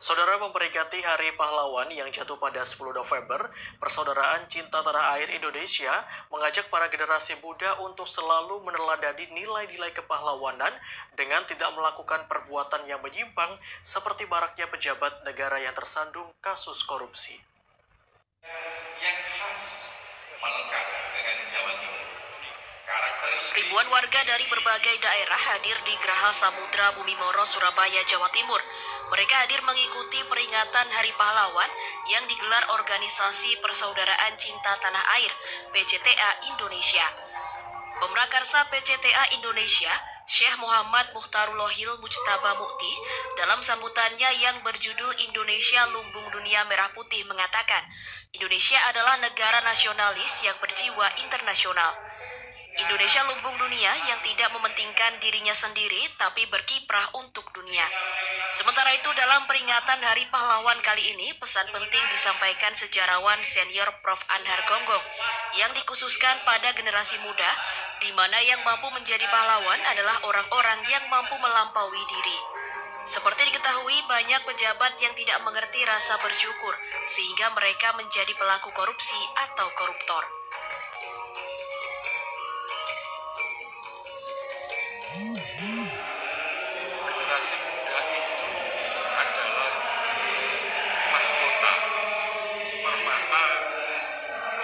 Saudara, memperingati Hari Pahlawan yang jatuh pada 10 November, Persaudaraan Cinta Tanah Air Indonesia mengajak para generasi muda untuk selalu meneladani nilai-nilai kepahlawanan dengan tidak melakukan perbuatan yang menyimpang seperti maraknya pejabat negara yang tersandung kasus korupsi. Yang khas melekat dengan Jawa Timur. Ribuan warga dari berbagai daerah hadir di Geraha Samudra Bumi Moro, Surabaya, Jawa Timur. Mereka hadir mengikuti peringatan Hari Pahlawan yang digelar Organisasi Persaudaraan Cinta Tanah Air (PCTA) Indonesia. Pemrakarsa PCTA Indonesia, Syekh Muhammad Mukhtarulohil Mujtaba Mukti, dalam sambutannya yang berjudul Indonesia Lumbung Dunia Merah Putih mengatakan, Indonesia adalah negara nasionalis yang berjiwa internasional. Indonesia lumbung dunia yang tidak mementingkan dirinya sendiri tapi berkiprah untuk dunia. Sementara itu, dalam peringatan Hari Pahlawan kali ini, pesan penting disampaikan sejarawan senior Prof. Anhar Gonggong yang dikhususkan pada generasi muda, di mana yang mampu menjadi pahlawan adalah orang-orang yang mampu melampaui diri. Seperti diketahui, banyak pejabat yang tidak mengerti rasa bersyukur, sehingga mereka menjadi pelaku korupsi atau koruptor. Generasi muda itu adalah mahkota permata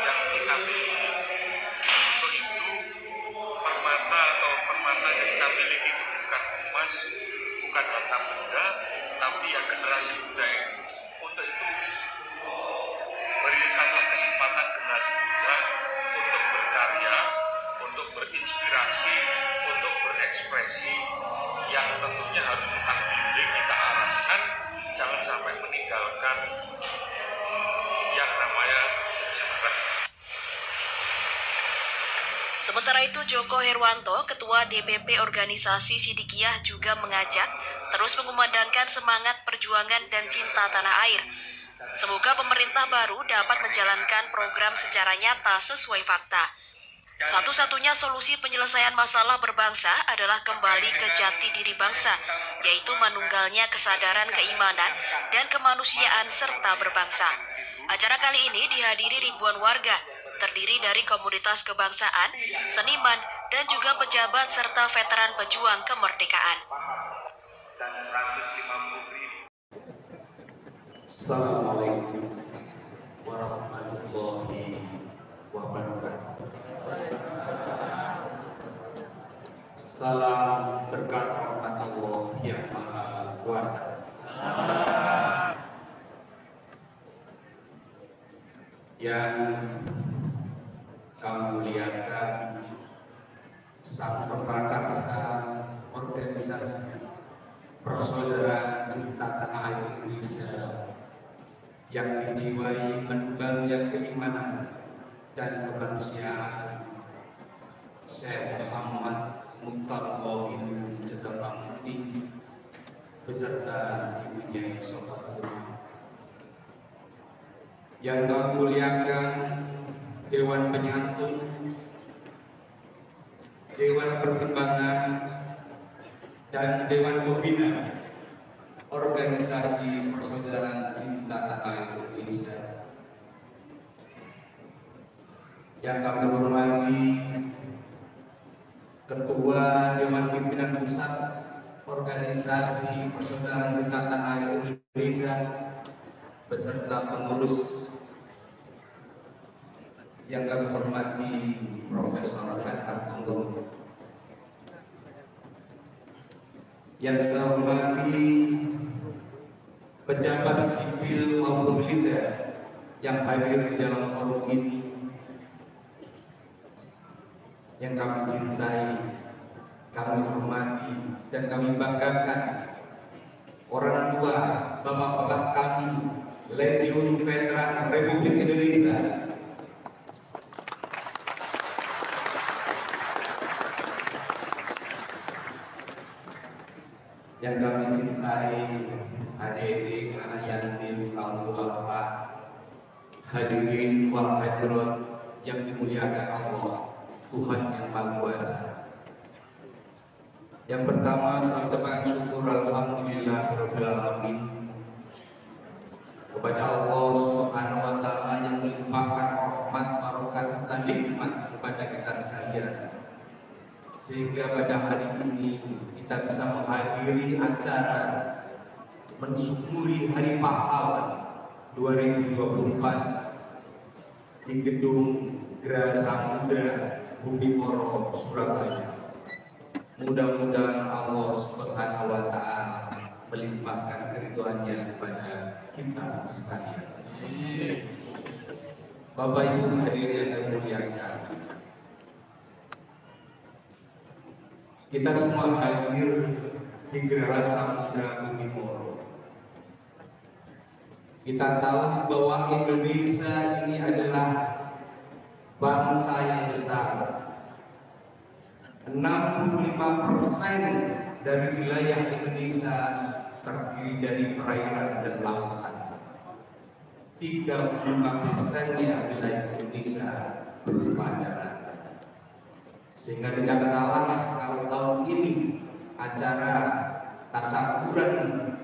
yang kita miliki. Untuk itu, permata atau permata yang kita miliki itu bukan emas, bukan harta benda, tapi ya generasi muda ini. Untuk itu, berikanlah kesempatan generasi muda untuk berkarya, untuk berinspirasi, untuk berekspresi, yang tentunya harus kita bimbing, kita arahkan, jangan sampai meninggalkan yang namanya sejarah. Sementara itu, Joko Herwanto, Ketua DPP Organisasi Sidikiyah, juga mengajak terus mengumandangkan semangat perjuangan dan cinta tanah air. Semoga pemerintah baru dapat menjalankan program secara nyata sesuai fakta. Satu-satunya solusi penyelesaian masalah berbangsa adalah kembali ke jati diri bangsa, yaitu manunggalnya kesadaran keimanan dan kemanusiaan serta berbangsa. Acara kali ini dihadiri ribuan warga, terdiri dari komunitas kebangsaan, seniman, dan juga pejabat serta veteran pejuang kemerdekaan. Dan 150.000. Assalamualaikum warahmatullahi wabarakatuh. Salam berkat rahmat Allah yang Maha Kuasa. Yang kami muliakan Sang Pemrakarsa Organisasi Persaudaraan Cinta Tanah Air Indonesia yang dijiwai menumbalnya keimanan dan kemanusiaan, Syekh Muhammad Mukhtarulohil Mujtaba Mukti beserta ibunya Sofatul. Yang kami muliakan Dewan Penyantun, Dewan Pertimbangan, dan Dewan Pembina Organisasi Persaudaraan Cinta Tanah Air Indonesia. Yang kami hormati Ketua Dewan Pimpinan Pusat Organisasi Persaudaraan Cinta Tanah Air Indonesia beserta pengurus. Yang kami hormati Profesor Anhar Gonggong. Yang saya hormati pejabat sipil maupun militer yang hadir di dalam forum ini. Yang kami cintai, kami hormati, dan kami banggakan orang tua, bapak-bapak kami, Legiun Veteran Republik Indonesia. Yang kami cintai, adik-adik, anak yatim, kaum duafa, hadirin wal hadirat yang dimuliakan Allah, Tuhan yang Maha Kuasa. Yang pertama, saya ucapkan syukur alhamdulillahirabbil alamin kepada Allah Subhanahu wa Ta'ala yang melimpahkan rahmat, barokah serta nikmat kepada kita sekalian, sehingga pada hari ini kita bisa menghadiri acara mensyukuri Hari Pahlawan 2024 di Gedung Geraha Samudra Bumi Moro, Surabaya. Mudah-mudahan Allah Subhanahu wa Ta'ala melimpahkan keridhoannya kepada kita sekalian. Bapak Ibu hadirin yang muliakan, kita semua hadir di Geraha Samudra Bumi Moro. Kita tahu bahwa Indonesia ini adalah bangsa yang besar. 65% dari wilayah Indonesia terdiri dari perairan dan lautan. 35%-nya wilayah Indonesia berupa darat. Sehingga tidak salah kalau tahun ini acara tasyakuran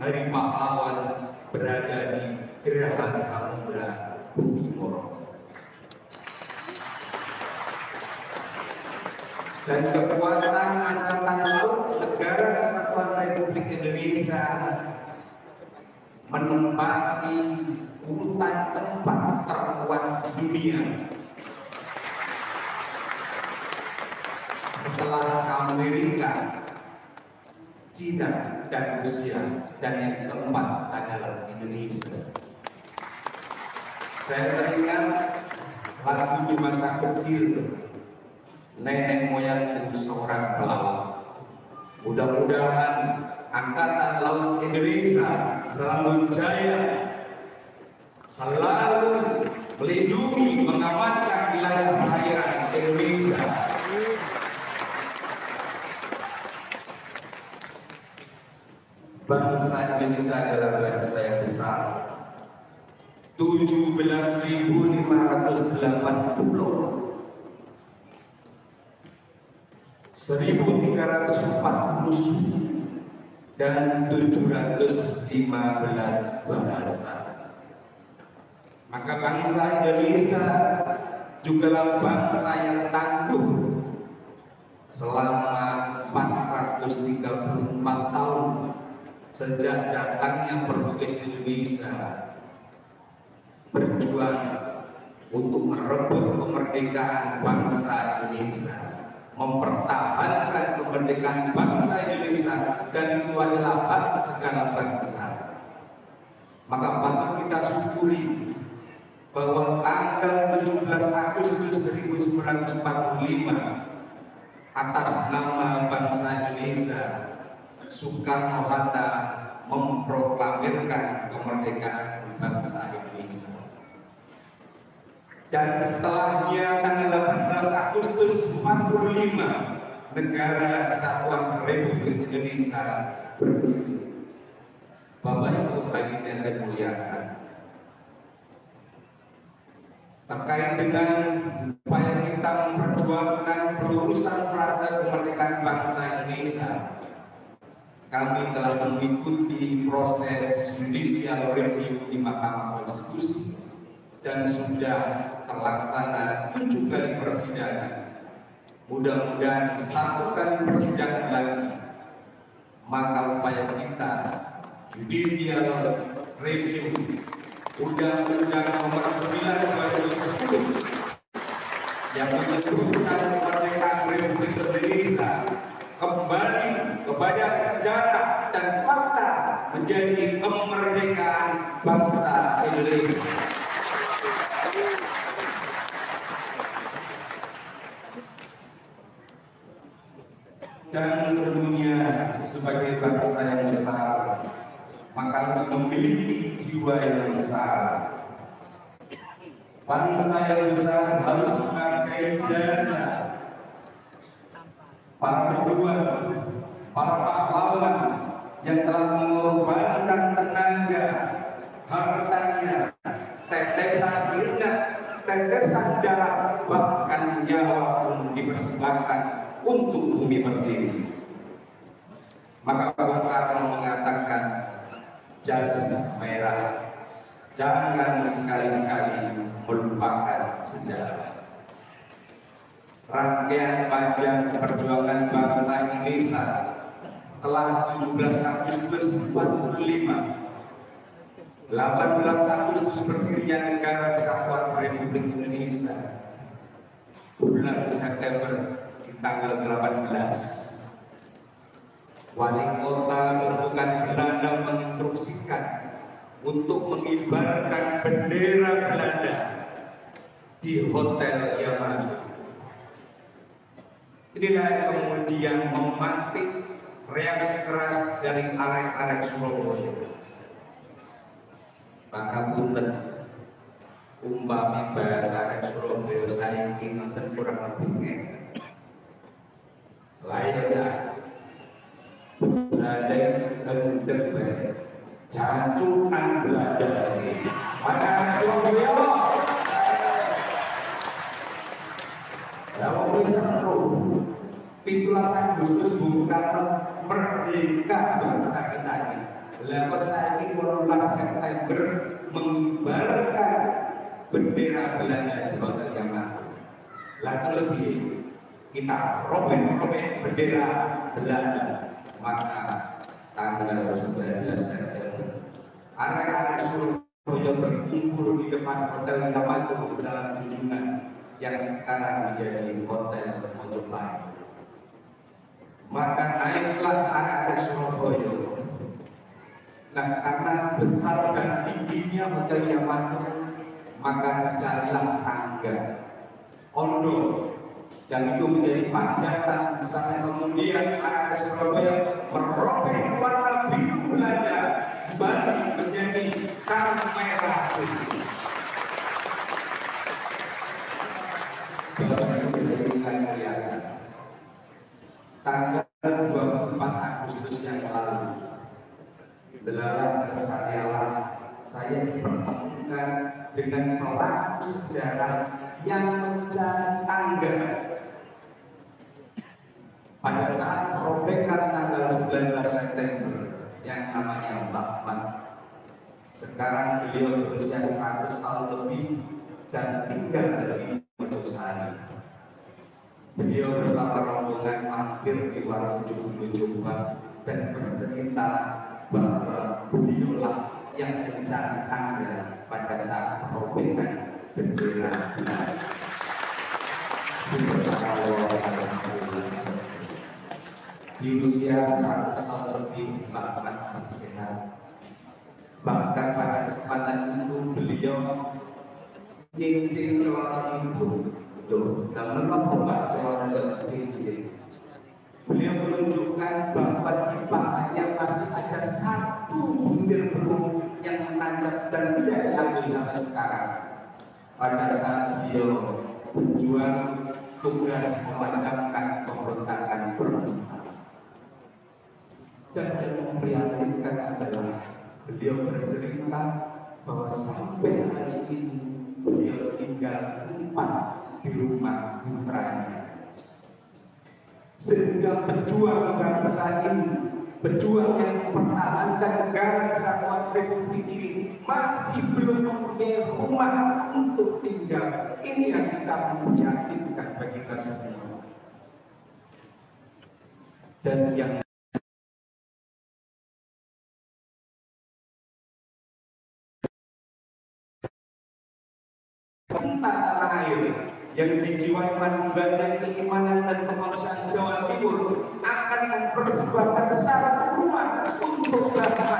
Hari Pahlawan berada di Geraha Samudra Bumi Moro. Dan kekuatan Angkatan Laut Negara Kesatuan Republik Indonesia menempati urutan keempat terkuat di dunia setelah Amerika, Cina, dan Rusia, dan yang keempat adalah Indonesia. Saya teringat lagu di masa kecil, nenek moyangku seorang pelaut. Mudah-mudahan Angkatan Laut Indonesia selalu jaya, selalu melindungi, mengamankan wilayah perairan Indonesia. Bangsa Indonesia adalah bangsa yang besar. 17.580 1.340 suku dan 715 bahasa. Maka bangsa Indonesia jugalah bangsa yang tangguh selama 434 tahun sejak datangnya Portugis Indonesia, berjuang untuk merebut kemerdekaan bangsa Indonesia, mempertahankan kemerdekaan bangsa Indonesia, dan itu adalah hak segala bangsa. Maka patut kita syukuri bahwa tanggal 17 Agustus 1945 atas nama bangsa Indonesia, Soekarno-Hatta memproklamirkan kemerdekaan bangsa Indonesia. Dan setelahnya tanggal 18 Agustus 45 Negara Kesatuan Republik Indonesia berdiri. Bapak Ibu hadirin yang dimuliakan, terkait dengan upaya kita memperjuangkan pelurusan frasa kemerdekaan bangsa Indonesia, kami telah mengikuti proses judicial review di Mahkamah Konstitusi dan sudah terlaksana 7 kali persidangan. Mudah-mudahan 1 kali persidangan lagi, maka upaya kita judicial review Undang-Undang Nomor 9 2010 yang menyebutkan kemerdekaan Republik Indonesia kembali kepada sejarah dan fakta menjadi kemerdekaan bangsa Indonesia. Dan tentunya sebagai bangsa yang besar, maka harus memiliki jiwa yang besar. Bangsa yang besar harus menghargai jasa para pejuang, para pahlawan yang telah mengorbankan tenaga, hartanya, tetesan keringat, tetesan darah, bahkan nyawa pun dipersembahkan untuk bumi berdiri. Maka Bung Karno mengatakan jas merah, Jangan sekali-sekali melupakan sejarah. Rangkaian panjang perjuangan bangsa Indonesia setelah 17 Agustus 45, 18 Agustus berdirinya Negara Kesatuan Republik Indonesia, bulan September di tanggal 18, wali kota Nunukan Belanda menginstruksikan untuk mengibarkan bendera Belanda di Hotel Yamato. Inilah yang kemudian memantik reaksi keras dari arek-arek Surabaya. Maka punten umpami bahasa arek Surabaya saya ingin kurang lebih ngeten. Layak cak Belanda gendeng bae. Jancunan Belanda ini. Maka arek Surabaya kalau bisa 17 Agustus Bung Karno merdeka bangsa kita ini. Lalu saya ini 18 September mengibarkan bendera Belanda di Hotel Yamato. Lalu terus kita robek bendera Belanda. Maka tanggal 19 September arek-arek Surabaya berkumpul di depan Hotel Yamato Jalan Tunjungan yang sekarang menjadi Hotel Mojopahit. Maka naiklah anak-anak Surabaya. Nah, karena besar dan tingginya Hotel Yamato, maka dicarilah tangga ondo yang itu menjadi panjatan. Sampai kemudian anak-anak Surabaya merobek warna biru Belanda kembali menjadi sarung merah putih. Tanggal 24 Agustus yang lalu, belalah kesadaran saya dipertemukan dengan pelaku sejarah yang mencari tangga. Pada saat perobekan tanggal 19 September yang namanya Mbah Man, sekarang beliau berusia 100 tahun lebih dan tinggal di Mojosari. Beliau bersama rombongan mampir di warung Jombang dan bercerita bahwa beliaulah yang mencari tangga pada saat perobekan bendera Belanda. Di usia 100 tahun lebih bahkan masih sehat. Bahkan pada kesempatan itu beliau nyincin celana itu. Loh, dan mengapa Mbak celana dan cincin? Beliau menunjukkan bahwa di pahanya masih ada satu butir peluru yang menancap dan tidak diambil sampai sekarang. Pada saat beliau berjuang tugas memadamkan pemberontakan Protestan. Dan yang memprihatinkan adalah beliau bercerita bahwa sampai hari ini beliau tinggal di rumah putranya. Sehingga pejuang bangsa ini, pejuang yang mempertahankan Negara Kesatuan Republik ini masih belum mempunyai rumah untuk tinggal. Ini yang kita memprihatinkan bagi kita semua. Dan yang cinta tanah air yang dijiwai manunggalnya keimanan dan kemanusiaan Jawa Timur akan mempersembahkan satu rumah untuk bangsa.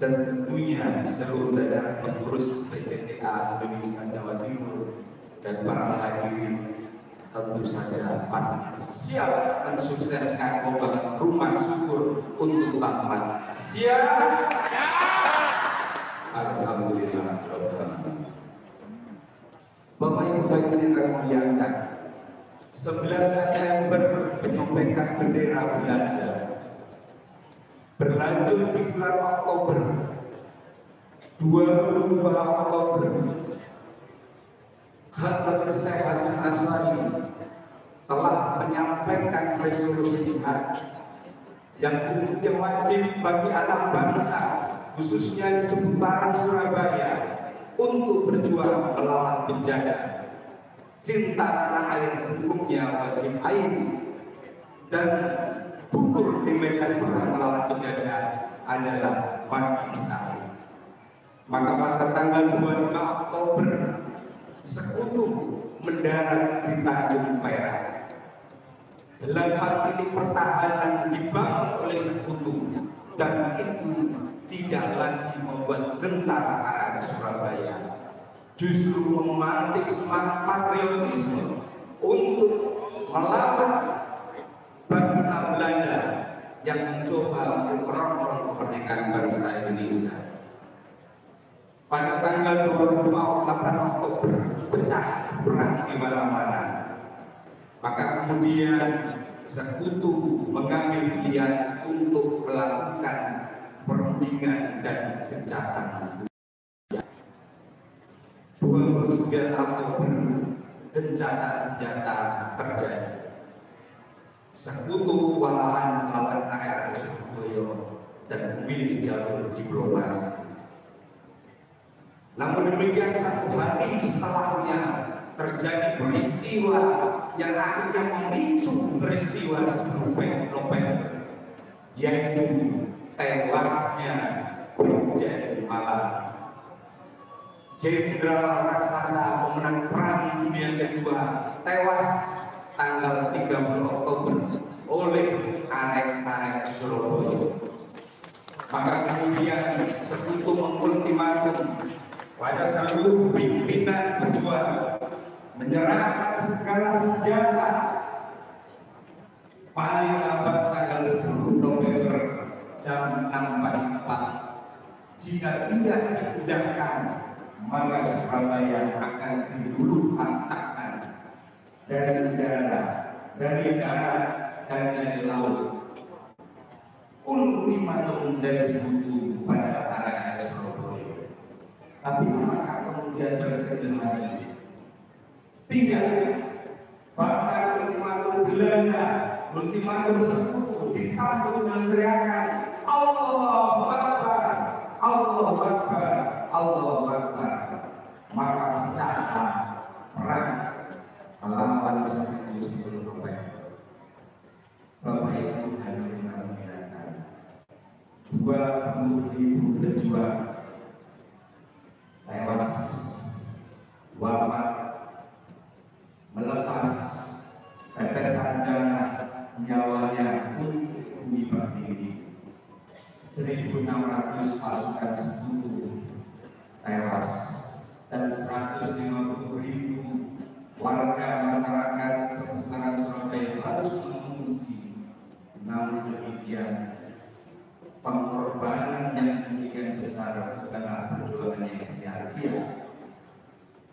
Dan tentunya seluruh jajaran pengurus PCTA Indonesia Jawa Timur dan para hadirin tentu saja pasti siap mensukseskan pembangunan rumah syukur untuk Bahman. Siap? Alhamdulillah. Bapak Ibu hadirin yang muliakan, 11 September penyobekan bendera Belanda berlanjut di bulan Oktober, 22 Oktober Hadrat Syekh Hasan Asy'ari telah menyampaikan resolusi jihad yang hukumnya wajib bagi anak bangsa, khususnya di seputaran Surabaya, untuk berjuang melawan penjajah. Cinta tanah air hukumnya wajib air, dan gugur di medan perang melawan penjajah adalah mati sahih. Maka pada tanggal 25 Oktober sekutu mendarat di Tanjung Perak. 8 titik pertahanan dibangun oleh sekutu, dan itu tidak lagi membuat gentar arah Surabaya, justru memantik semangat patriotisme untuk melawan bangsa Belanda yang mencoba untuk merongrong kemerdekaan bangsa Indonesia. Pada tanggal 28 Oktober pecah perang di mana-mana. Maka kemudian sekutu mengambil pilihan untuk melakukan perundingan dan gencatan senjata. 29 Oktober gencatan senjata terjadi. Sekutu kewalahan melawan area-area Surabaya dan memilih jalur diplomasi. Namun demikian, satu hari setelahnya terjadi peristiwa yang akhirnya memicu peristiwa 10 November, yaitu tewasnya Brigjen Malang, jenderal raksasa pemenang perang dunia kedua, tewas tanggal 30 Oktober oleh arek-arek Surabaya. Maka kemudian sekutu mengultimatum pada seluruh pimpinan pejuang menyerahkan segala senjata paling lambat tanggal 10 November jam 6 pagi. Jika tidak dipindahkan, maka Surabaya akan diluluh lantakkan dari darat, dan dari laut. Ultimatum dari sekutu pada area Surabaya. Tapi apakah kemudian berkecil hati? Tidak. Bahkan ultimatum Belanda, ultimatum sekutu disambut dengan teriakan Allahu Akbar, Allahu Akbar, Allahu Akbar. Maka pecahlah perang melawan sekutu 10 November. Bapak Ibu hadirin sekalian, 20.000 pejuang tewas, wafat, melepas tetesan darah nyawanya untuk bumi pertiwi. 1.600 pasukan sekutu tewas, dan 150.000 warga masyarakat seputaran Surabaya harus mengungsi. Namun demikian, pengorbanan yang demikian besar bukanlah perjuangan yang sia-sia.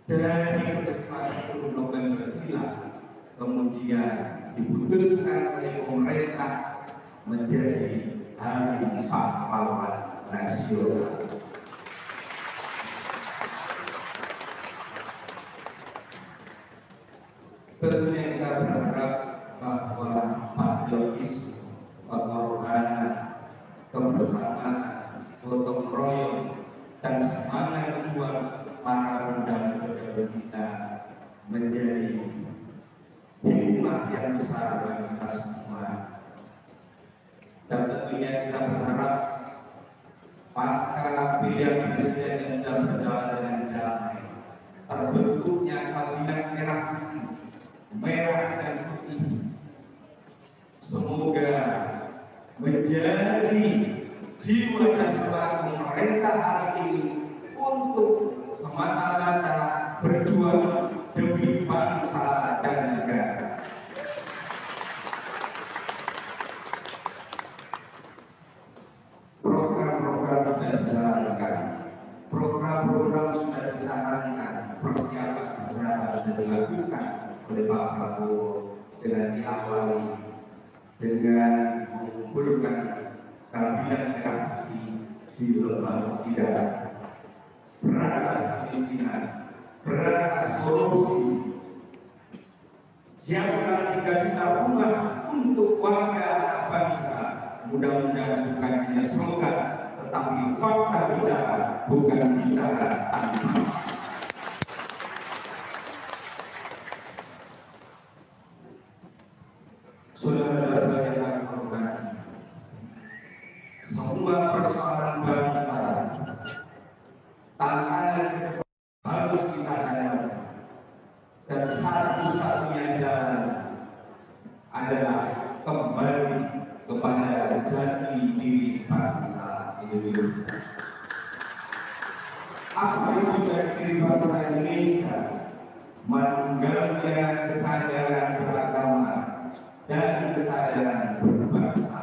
Dari peristiwa 10 November inilah kemudian diputuskan oleh pemerintah menjadi Hari Pahlawan Nasional. Tentunya kita berharap bahwa patriotisme, pengorbanan, kebersamaan, gotong royong, dan semangat juang para pendahulu kita menjadi hikmah yang besar bagi kita semua. Dan tentunya kita berharap pasca pilihan presiden yang sudah berjalan dengan damai, terbentuknya kabinet merah dan putih, semoga menjadi jiwa dan semangat pemerintah hari ini untuk semata-mata berjuang demi bangsa dan negara. Program-program sudah dijalankan, program-program sudah dicanangkan, persiapan sudah dilakukan oleh Pak Prabowo dengan diawali dengan mengumpulkan kabinet merah putih di Lembah Tidara, berantas kemiskinan, berantas korupsi, Siapkan 3 juta rumah untuk warga bangsa. Mudah-mudahan bukan hanya slogan, tetapi fakta bicara, bukan bicara tanpa. Saudara-saudara yang kami hormati, semua persoalan bangsa, tantangan ke depan harus kita hadapi, dan satu-satunya jalan adalah kembali kepada jati diri bangsa Indonesia. Apa itu jati diri bangsa Indonesia? Menunggalnya kesadaran beragama dan kesadaran berbangsa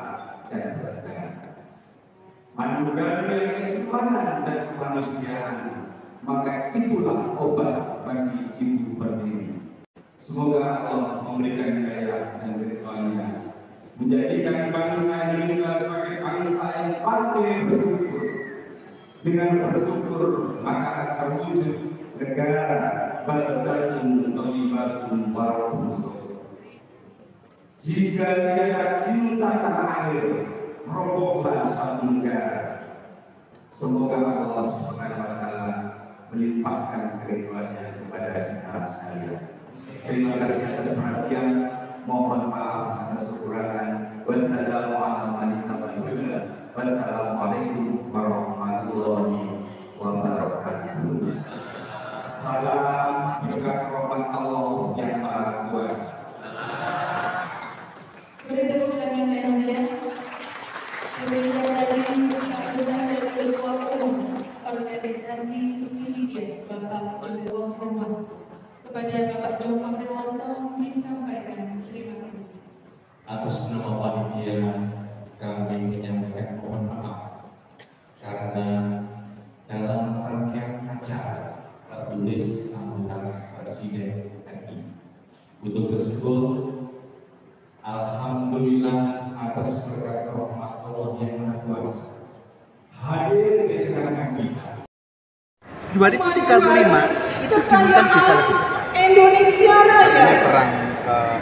dan bernegara. Menunggalnya keimanan dan kemanusiaan, maka itulah obat bagi ibu pertiwi. Semoga Allah memberikan hidayah dan ridhonya, menjadikan bangsa Indonesia sebagai bangsa yang pandai bersyukur. Dengan bersyukur maka akan terwujud negara baldatun thayyibatun warahmatullahi. Jika tiada cinta tanah air, robohlah suatu negara. Semoga Allah Subhanahu wa Ta'ala melimpahkan keridhaannya kepada kita sekalian. Terima kasih atas perhatian. Mohon maaf atas kekurangan. Wassalamualaikum warahmatullahi wabarakatuh. Salam berkat rahmat Allah yang Maha Kuasa. Beri tepuk tangan yang mulia. Demikian tadi sambutan dari Ketua Umum Organisasi Silidia Bapak Joko Hermanto. Kepada Bapak Joko Hermanto disampaikan terima kasih. Atas nama panitia kami menyampaikan mohon maaf karena dalam rangkaian acara tertulis sambutan Presiden RI. Untuk tersebut, alhamdulillah atas berkat rahmat Allah yang Maha Kuasa hadir di tengah kita. 2035 itu dimungkinkan bisa lebih cepat. Indonesia Raya. Ini perang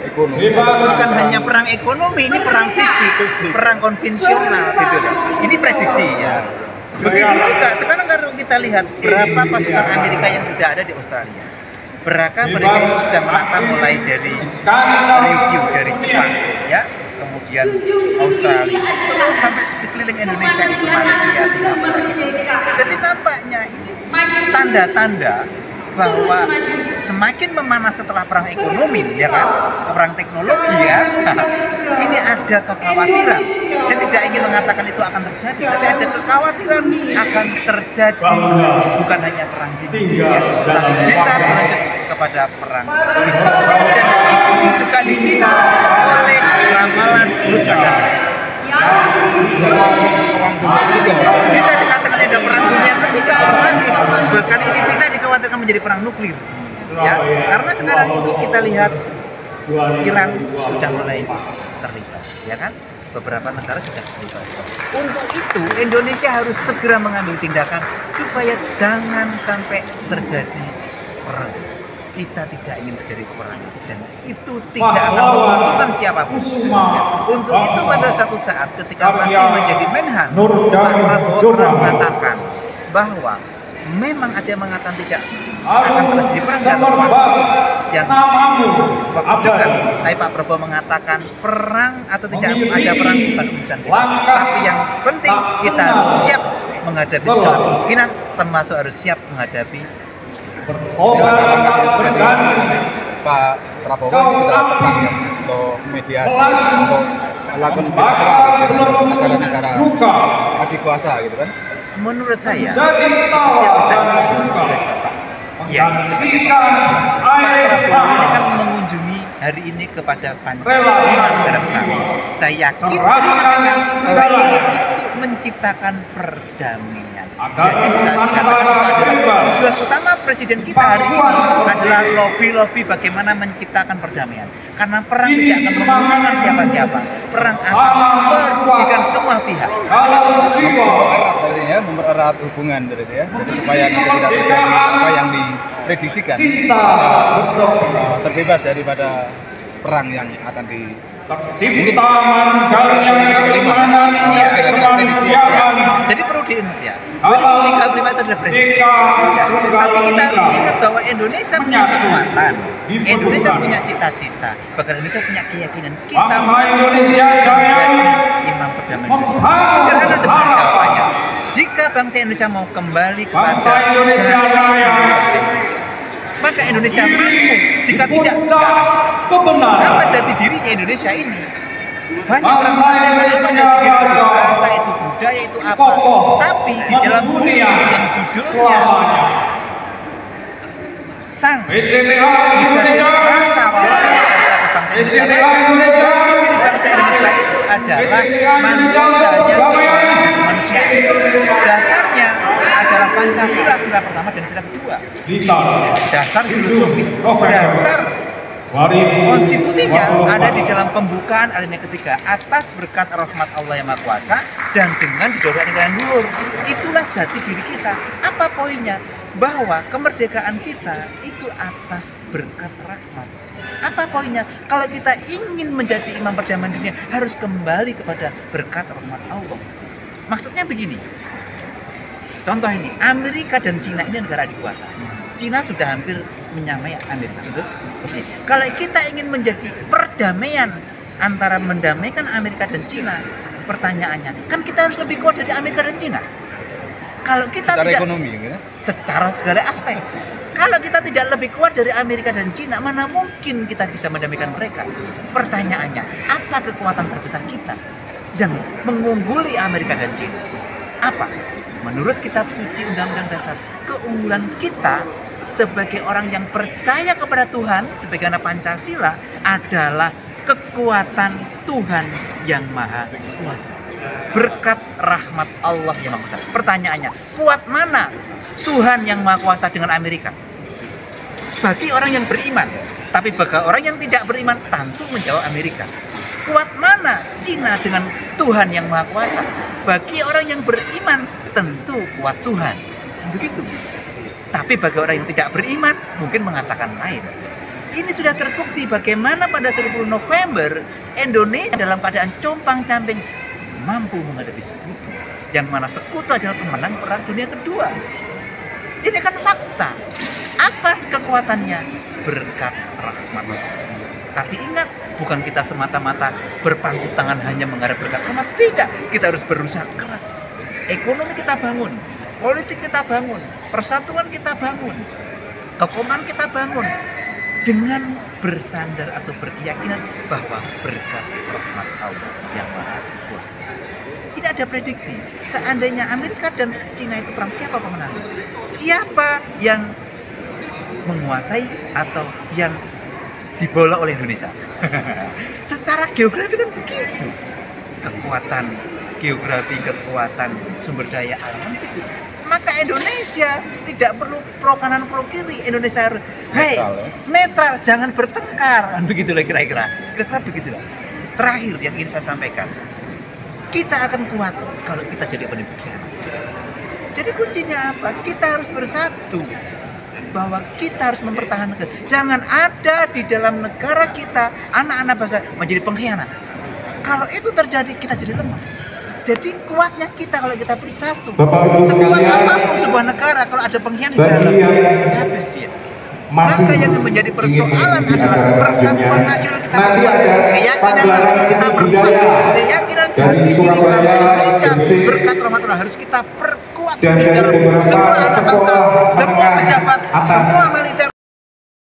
ekonomi. Bukan hanya perang ekonomi, ini perang fisik, perang konvensional gitu kan. Ini prediksi ya. Begitu juga sekarang kalau kita lihat berapa pasukan Amerika yang sudah ada di Australia. Berapa mereka yang sudah menata mulai dari Ryukyu dari Jepang ya, kemudian Australia, sampai sekeliling Indonesia itu Malaysia, Singapura gitu. Jadi nampaknya ini tanda-tanda bahwa semakin memanas setelah perang ekonomi, ya kan, perang teknologi ya, ini ada kekhawatiran. Saya tidak ingin mengatakan itu akan terjadi, tapi ada kekhawatiran akan terjadi bukan hanya perang tinggi, ya, tapi bisa berlanjut kepada perang fisik. Dan itu juga disebut oleh ramalan Nusantara. Bisa dikatakan ada perang dunia ketiga otomatis, bahkan ini bisa dikhawatirkan menjadi perang nuklir ya, karena sekarang itu kita lihat Iran sudah mulai terlibat ya kan, beberapa negara sudah terlibat. Untuk itu Indonesia harus segera mengambil tindakan supaya jangan sampai terjadi perang. Kita tidak ingin terjadi perang dan itu tidak akan menguntungkan siapapun. Untuk itu pada satu saat ketika masih menjadi Menhan, Pak Prabowo pernah mengatakan bahwa memang ada yang mengatakan tidak akan terjadi perang dan yang waktu dekat. Tapi Pak Prabowo mengatakan perang atau tidak ada perang bukan urusan kita. Tapi yang penting kita harus siap menghadapi segala kemungkinan, termasuk harus siap menghadapi Pak Prabowo sudah untuk mediasi untuk melakukan bilateral dengan negara-negara adik kuasa gitu kan. Menurut saya seperti yang bisa ya, seperti Pak Prabowo ini kan mengunjungi hari ini kepada 5 negara besar. Saya yakin tadi sampaikan bahwa ini untuk menciptakan perdamaian. Jadi bisa dikatakan itu adalah tujuan utama presiden kita hari ini adalah lobby-lobby bagaimana menciptakan perdamaian. Karena perang tidak akan menguntungkan siapa-siapa. Perang akan merugikan semua pihak. Mempererat tadi ya, mempererat hubungan dari ya, supaya nanti tidak terjadi apa yang diprediksikan, terbebas daripada perang yang akan di Tercipta yang keimanan kemanusiaan. Jadi perlu diingat ya, 2035 itu adalah prediksi. Tapi kita harus ingat bahwa Indonesia punya kekuatan, Indonesia punya cita-cita, bahkan Indonesia punya keyakinan. Kita Indonesia menjadi imam perdamaian dunia. Sederhana sebenarnya jawabannya. Jika bangsa Indonesia mau kembali kepada jalan maka Indonesia mampu. Jika tidak, apa jati dirinya Indonesia ini? Banyak orang yang punya jati diri bahasa itu budaya itu apa, tapi di dalam buku yang judulnya Sang Menjadi Rasa Wawasan Bangsa Indonesia, diri bangsa Indonesia itu adalah manusianya manusia. Dasarnya adalah Pancasila, sila pertama dan sila kedua. Dasar filosofis, dasar konstitusinya ada di dalam pembukaan alinea ketiga, atas berkat rahmat Allah yang Maha Kuasa dan dengan didorong negara luhur. Itulah jati diri kita. Apa poinnya? Bahwa kemerdekaan kita itu atas berkat rahmat. Apa poinnya? Kalau kita ingin menjadi imam perdamaian dunia, harus kembali kepada berkat rahmat Allah. Maksudnya begini. Contoh ini, Amerika dan Cina ini negara dikuasa. Cina sudah hampir menyamai Amerika. Gitu? Oke. Kalau kita ingin menjadi perdamaian antara mendamaikan Amerika dan Cina, pertanyaannya, kan kita harus lebih kuat dari Amerika dan Cina. Kalau kita secara tidak, ekonomi, gitu? Secara segala aspek. Kalau kita tidak lebih kuat dari Amerika dan Cina, mana mungkin kita bisa mendamaikan mereka? Pertanyaannya, apa kekuatan terbesar kita yang mengungguli Amerika dan Cina? Apa? Menurut kitab suci Undang-Undang Dasar, keunggulan kita sebagai orang yang percaya kepada Tuhan, sebagaimana Pancasila, adalah kekuatan Tuhan yang Maha Kuasa. Berkat rahmat Allah yang Maha Kuasa. Pertanyaannya, kuat mana Tuhan yang Maha Kuasa dengan Amerika? Bagi orang yang beriman, tapi bagi orang yang tidak beriman, tentu menjawab Amerika. Kuat mana Cina dengan Tuhan yang Maha Kuasa? Bagi orang yang beriman, tentu kuat Tuhan. Begitu. Tapi bagi orang yang tidak beriman, mungkin mengatakan lain. Ini sudah terbukti bagaimana pada 10 November Indonesia dalam keadaan compang-camping mampu menghadapi sekutu, yang mana sekutu adalah pemenang Perang Dunia Kedua. Ini kan fakta. Apa kekuatannya? Berkat rahmat. Tapi ingat, bukan kita semata-mata berpangku tangan hanya mengharap berkat rahmat. Tidak, kita harus berusaha keras. Ekonomi kita bangun, politik kita bangun, persatuan kita bangun, kekompakan kita bangun dengan bersandar atau berkeyakinan bahwa berkat rahmat Allah yang Maha Kuasa. Ini ada prediksi, seandainya Amerika dan Cina itu perang, siapa pemenangnya? Siapa yang menguasai atau yang dibola oleh Indonesia? Secara geografi kan begitu. Kekuatan geografi, kekuatan sumber daya alam itu. Maka Indonesia tidak perlu pro kanan pro kiri. Indonesia harus netral, jangan bertengkar. Begitulah kira-kira. Kira-kira begitulah. Terakhir yang ingin saya sampaikan, kita akan kuat kalau kita jadi pemimpin. Jadi kuncinya apa? Kita harus bersatu. Bahwa kita harus mempertahankan. Jangan ada di dalam negara kita anak-anak bangsa menjadi pengkhianat. Kalau itu terjadi, kita jadi lemah. Jadi kuatnya kita kalau kita bersatu. Sekuat apapun sebuah negara, kalau ada pengkhianat di dalam, habis dia. Maka yang menjadi persoalan adalah persatuan nasional kita berkuat, keyakinan nasional kita berkuat, keyakinan jati diri bangsa Indonesia berkat rahmat Allah harus kita perkuat di dalam semua anak bangsa, semua pejabat, semua